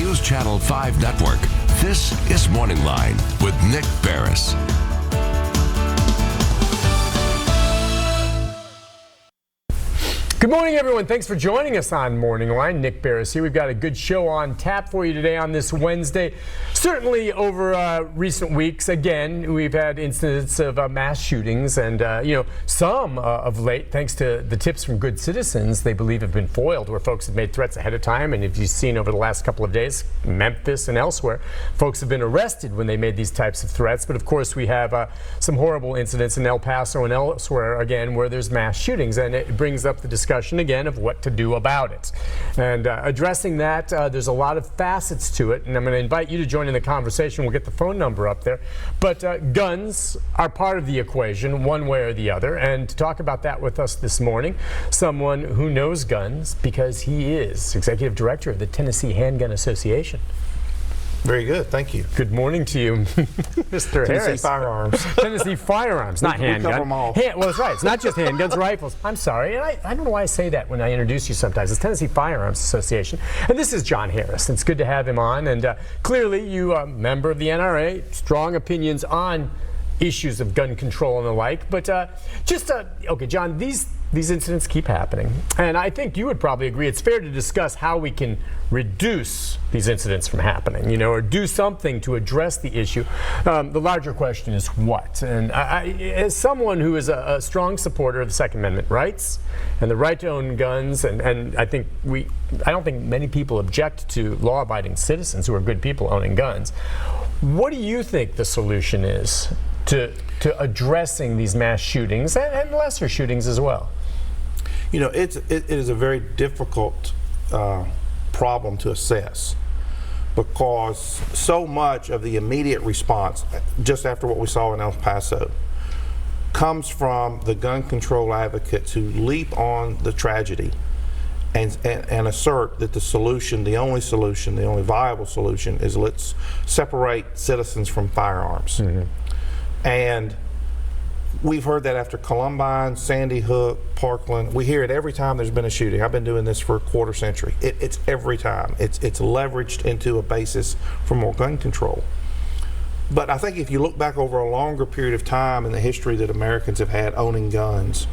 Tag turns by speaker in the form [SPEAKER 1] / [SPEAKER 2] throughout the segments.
[SPEAKER 1] News Channel 5 Network, this is MorningLine with Nick Barris.
[SPEAKER 2] Good morning, everyone. Thanks for joining us on Morning Line. Nick Barris here. We've got a good show on tap for you today on this Wednesday. Certainly over recent weeks, again, we've had incidents of mass shootings and, some of late, thanks to the tips from good citizens, they believe have been foiled, where folks have made threats ahead of time. And if you've seen over the last couple of days, Memphis and elsewhere, folks have been arrested when they made these types of threats. But of course, we have some horrible incidents in El Paso and elsewhere, again, where there's mass shootings. And it brings up the discussion again of what to do about it. And addressing that, there's a lot of facets to it, and I'm going to invite you to join in the conversation. We'll get the phone number up there. But guns are part of the equation, one way or the other. And to talk about that with us this morning, someone who knows guns because he is Executive Director of the Tennessee Handgun Association.
[SPEAKER 3] Very good, thank you.
[SPEAKER 2] Good morning to you, Mr. Harris.
[SPEAKER 3] Tennessee Firearms.
[SPEAKER 2] Tennessee Firearms, not handgun.
[SPEAKER 3] We cover them all.
[SPEAKER 2] Well, that's right. It's not just handguns, rifles. I'm sorry. And I don't know why I say that when I introduce you sometimes. It's Tennessee Firearms Association. And this is John Harris. It's good to have him on. And clearly, you are a member of the NRA, strong opinions on issues of gun control and the like. But okay, John, these incidents keep happening. And I think you would probably agree it's fair to discuss how we can reduce these incidents from happening, or do something to address the issue. The larger question is what? And as someone who is a strong supporter of the Second Amendment rights and the right to own guns, and I don't think many people object to law-abiding citizens who are good people owning guns. What do you think the solution is to addressing these mass shootings and lesser shootings as well?
[SPEAKER 3] It is a very difficult problem to assess, because so much of the immediate response, just after what we saw in El Paso, comes from the gun control advocates who leap on the tragedy and assert that the only viable solution is let's separate citizens from firearms. Mm-hmm. And we've heard that after Columbine, Sandy Hook, Parkland. We hear it every time there's been a shooting. I've been doing this for a quarter century. It's every time. It's leveraged into a basis for more gun control. But I think if you look back over a longer period of time in the history that Americans have had owning guns,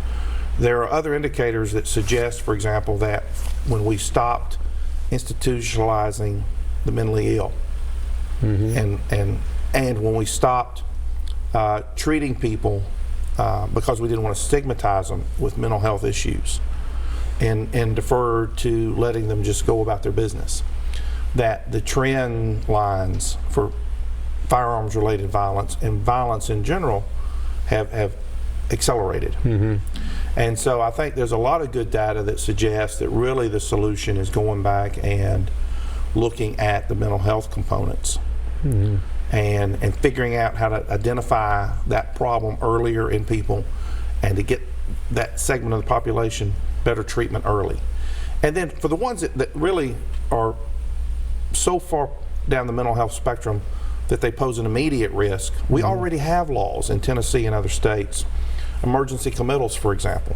[SPEAKER 3] there are other indicators that suggest, for example, that when we stopped institutionalizing the mentally ill, mm-hmm. and when we stopped treating people because we didn't want to stigmatize them with mental health issues and deferred to letting them just go about their business, that the trend lines for firearms related violence and violence in general have accelerated. Mm-hmm. And so I think there's a lot of good data that suggests that really the solution is going back and looking at the mental health components. Mm-hmm. And figuring out how to identify that problem earlier in people and to get that segment of the population better treatment early. And then for the ones that really are so far down the mental health spectrum that they pose an immediate risk, we already have laws in Tennessee and other states, emergency committals, for example,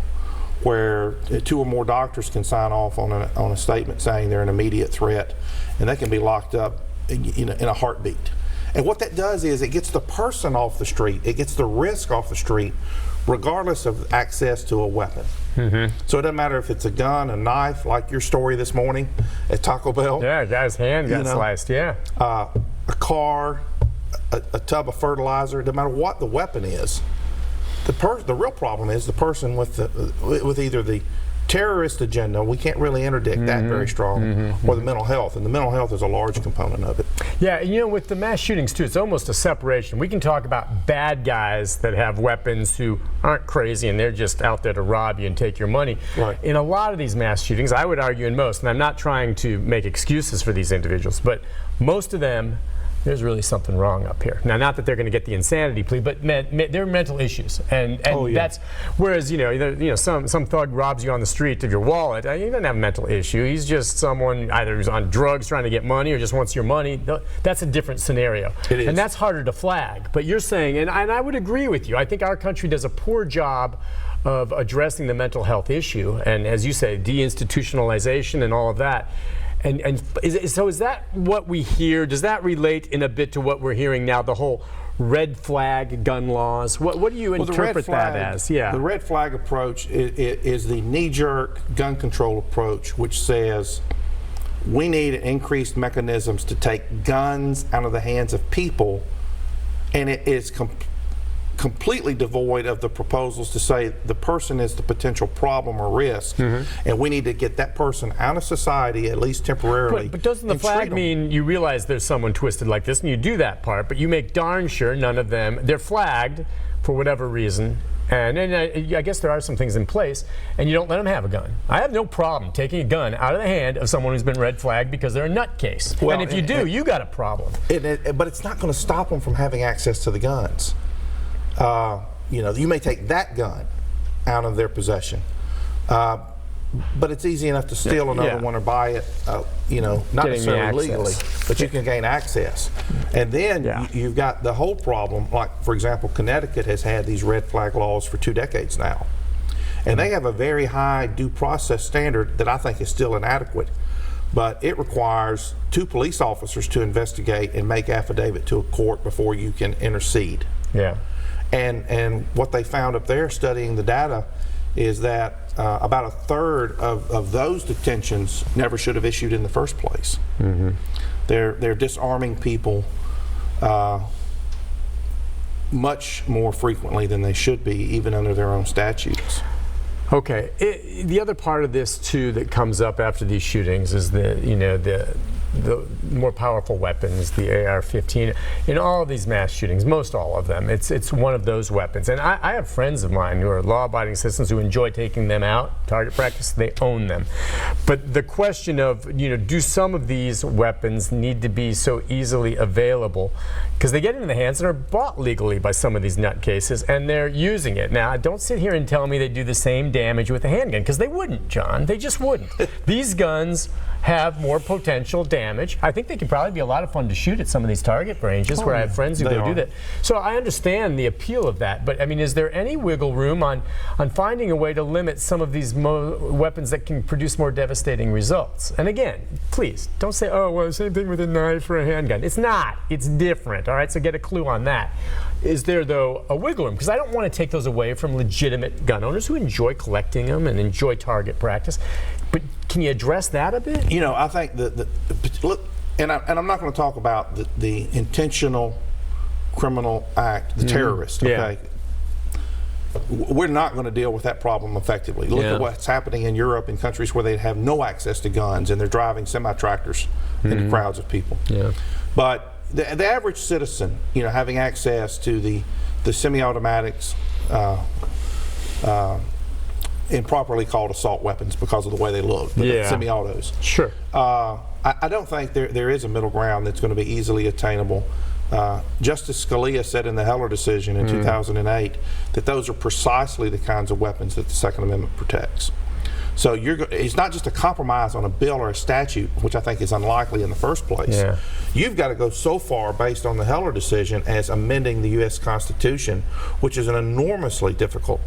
[SPEAKER 3] where 2 or more doctors can sign off on a statement saying they're an immediate threat, and they can be locked up in a heartbeat. And what that does is it gets the person off the street, it gets the risk off the street, regardless of access to a weapon. Mm-hmm. So it doesn't matter if it's a gun, a knife, like your story this morning at Taco Bell.
[SPEAKER 2] Yeah, a guy's hand got sliced, yeah.
[SPEAKER 3] A car, a tub of fertilizer, no matter what the weapon is. The real problem is the person with either the terrorist agenda, we can't really interdict mm-hmm. that very strong, mm-hmm. or the mental health, and the mental health is a large component of it.
[SPEAKER 2] Yeah, with the mass shootings too, it's almost a separation. We can talk about bad guys that have weapons who aren't crazy and they're just out there to rob you and take your money. Right. In a lot of these mass shootings, I would argue in most, and I'm not trying to make excuses for these individuals, but most of them, there's really something wrong up here. Now, not that they're going to get the insanity plea, but they're mental issues, and that's whereas some thug robs you on the street of your wallet. He doesn't have a mental issue. He's just someone either who's on drugs trying to get money or just wants your money. That's a different scenario, and that's harder to flag. But you're saying, and I would agree with you. I think our country does a poor job of addressing the mental health issue, and as you say, deinstitutionalization and all of that. So is that what we hear? Does that relate in a bit to what we're hearing now, the whole red flag gun laws? What do you interpret that as? Yeah.
[SPEAKER 3] The red flag approach is the knee-jerk gun control approach, which says we need increased mechanisms to take guns out of the hands of people, and it is completely devoid of the proposals to say the person is the potential problem or risk, and we need to get that person out of society, at least temporarily.
[SPEAKER 2] But doesn't the flag mean you realize there's someone twisted like this, and you do that part, but you make darn sure none of them, they're flagged for whatever reason, and I guess there are some things in place, and you don't let them have a gun. I have no problem taking a gun out of the hand of someone who's been red flagged because they're a nutcase. Well, and if you do, you got a problem.
[SPEAKER 3] But it's not going to stop them from having access to the guns. You may take that gun out of their possession, but it's easy enough to steal another one or buy it, not necessarily legally, but you can gain access. And then you've got the whole problem, like, for example, Connecticut has had these red flag laws for 2 decades now. And they have a very high due process standard that I think is still inadequate. But it requires 2 police officers to investigate and make affidavit to a court before you can intercede.
[SPEAKER 2] Yeah.
[SPEAKER 3] And what they found up there studying the data is that about a third of those detentions never should have issued in the first place. They're disarming people much more frequently than they should be, even under their own statutes.
[SPEAKER 2] Okay. The other part of this too that comes up after these shootings is the more powerful weapons, the AR-15. In all of these mass shootings, most all of them, it's one of those weapons. And I have friends of mine who are law-abiding citizens who enjoy taking them out, target practice, they own them. But the question of, do some of these weapons need to be so easily available? Because they get into the hands and are bought legally by some of these nutcases, and they're using it. Now, don't sit here and tell me they do the same damage with a handgun, because they wouldn't, John. They just wouldn't. These guns have more potential damage. I think they could probably be a lot of fun to shoot at some of these target ranges where I have friends who go do that. So I understand the appeal of that, but I mean, is there any wiggle room on finding a way to limit some of these weapons that can produce more devastating results? And again, please, don't say, oh, well, same thing with a knife or a handgun. It's not. It's different, all right? So get a clue on that. Is there, though, a wiggle room? Because I don't want to take those away from legitimate gun owners who enjoy collecting them and enjoy target practice. But can you address that a bit?
[SPEAKER 3] I think look, and I'm not going to talk about the intentional criminal act, the terrorist. Okay, we're not going to deal with that problem effectively. Look at what's happening in Europe in countries where they have no access to guns and they're driving semi-tractors into crowds of people. But the average citizen, having access to the semi-automatics, improperly called assault weapons because of the way they look, but semi-autos.
[SPEAKER 2] Sure.
[SPEAKER 3] I don't think there is a middle ground that's going to be easily attainable. Justice Scalia said in the Heller decision in 2008 that those are precisely the kinds of weapons that the Second Amendment protects. So it's not just a compromise on a bill or a statute, which I think is unlikely in the first place. You've got to go so far based on the Heller decision as amending the U.S. Constitution, which is an enormously difficult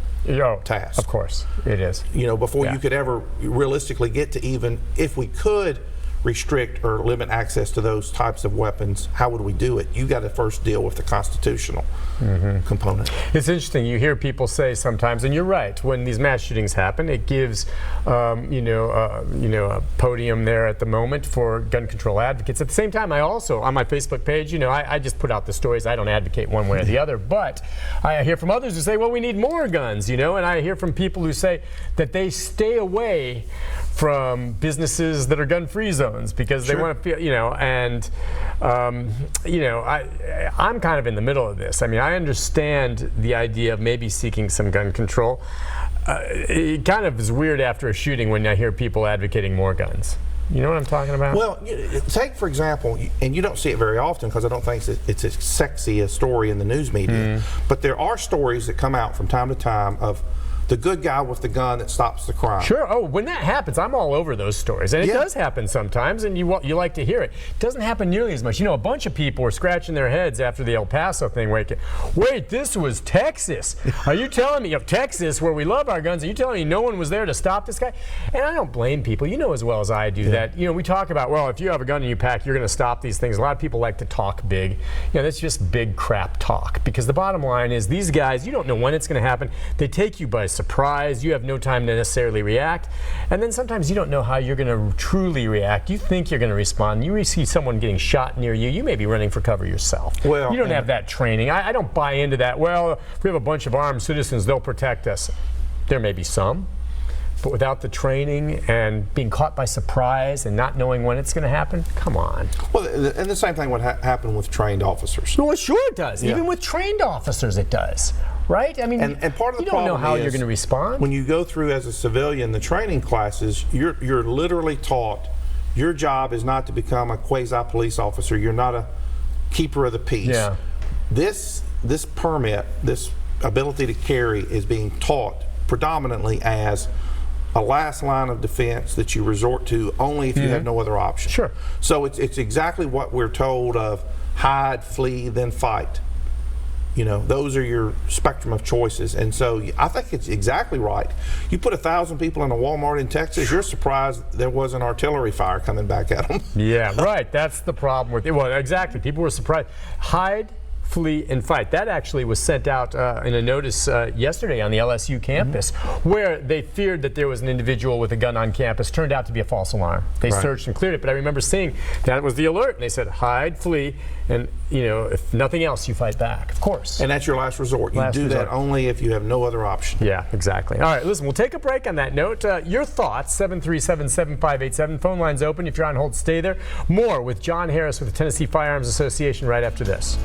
[SPEAKER 3] task.
[SPEAKER 2] Of course, it is.
[SPEAKER 3] Before you could ever realistically get to even, if we could restrict or limit access to those types of weapons, how would we do it? You got to first deal with the constitutional component.
[SPEAKER 2] It's interesting. You hear people say sometimes, and you're right, when these mass shootings happen, it gives a podium there at the moment for gun control advocates. At the same time, I also, on my Facebook page, I just put out the stories. I don't advocate one way or the other, but I hear from others who say, well, we need more guns, and I hear from people who say that they stay away from businesses that are gun-free zones because they want to feel, I'm kind of in the middle of this. I mean, I understand the idea of maybe seeking some gun control. It kind of is weird after a shooting when I hear people advocating more guns. You know what I'm talking about?
[SPEAKER 3] Well, take, for example, and you don't see it very often because I don't think it's as sexy a story in the news media, but there are stories that come out from time to time of the good guy with the gun that stops the crime.
[SPEAKER 2] Sure. Oh, when that happens, I'm all over those stories. And it does happen sometimes, and you like to hear it. It doesn't happen nearly as much. You know, a bunch of people were scratching their heads after the El Paso thing. Wait, this was Texas. Are you telling me, Texas, where we love our guns, are you telling me no one was there to stop this guy? And I don't blame people. You know as well as I do that, we talk about, well, if you have a gun in your pack, you're going to stop these things. A lot of people like to talk big. That's just big crap talk. Because the bottom line is these guys, you don't know when it's going to happen. They take you by surprise. You have no time to necessarily react. And then sometimes you don't know how you're going to truly react. You think you're going to respond. You see someone getting shot near you. You may be running for cover yourself. Well, you don't have that training. I don't buy into that. Well, if we have a bunch of armed citizens, they'll protect us. There may be some. But without the training and being caught by surprise and not knowing when it's going to happen, come on.
[SPEAKER 3] Well, and the same thing would happen with trained officers.
[SPEAKER 2] Well, sure it does. Even with trained officers, it does. Right? I mean,
[SPEAKER 3] and part of the
[SPEAKER 2] you don't know
[SPEAKER 3] problem
[SPEAKER 2] how
[SPEAKER 3] is
[SPEAKER 2] you're going to respond.
[SPEAKER 3] When you go through as a civilian the training classes, you're literally taught your job is not to become a quasi-police officer. You're not a keeper of the peace.
[SPEAKER 2] Yeah.
[SPEAKER 3] This permit, this ability to carry, is being taught predominantly as a last line of defense that you resort to only if you have no other option.
[SPEAKER 2] Sure.
[SPEAKER 3] So it's exactly what we're told of: hide, flee, then fight. Those are your spectrum of choices. And so I think it's exactly right. You put 1,000 people in a Walmart in Texas, you're surprised there wasn't artillery fire coming back at them.
[SPEAKER 2] Yeah, right. That's the problem with it. Well, exactly. People were surprised. Hide, flee, and fight. That actually was sent out in a notice yesterday on the LSU campus, where they feared that there was an individual with a gun on campus. Turned out to be a false alarm. They searched and cleared it, but I remember seeing that was the alert, and they said hide, flee, and if nothing else, you fight back, of course.
[SPEAKER 3] And that's your last resort. You do that only if you have no other option.
[SPEAKER 2] Yeah, exactly. All right, listen, we'll take a break on that note. Your thoughts, 737-7587. Phone line's open. If you're on hold, stay there. More with John Harris with the Tennessee Firearms Association right after this.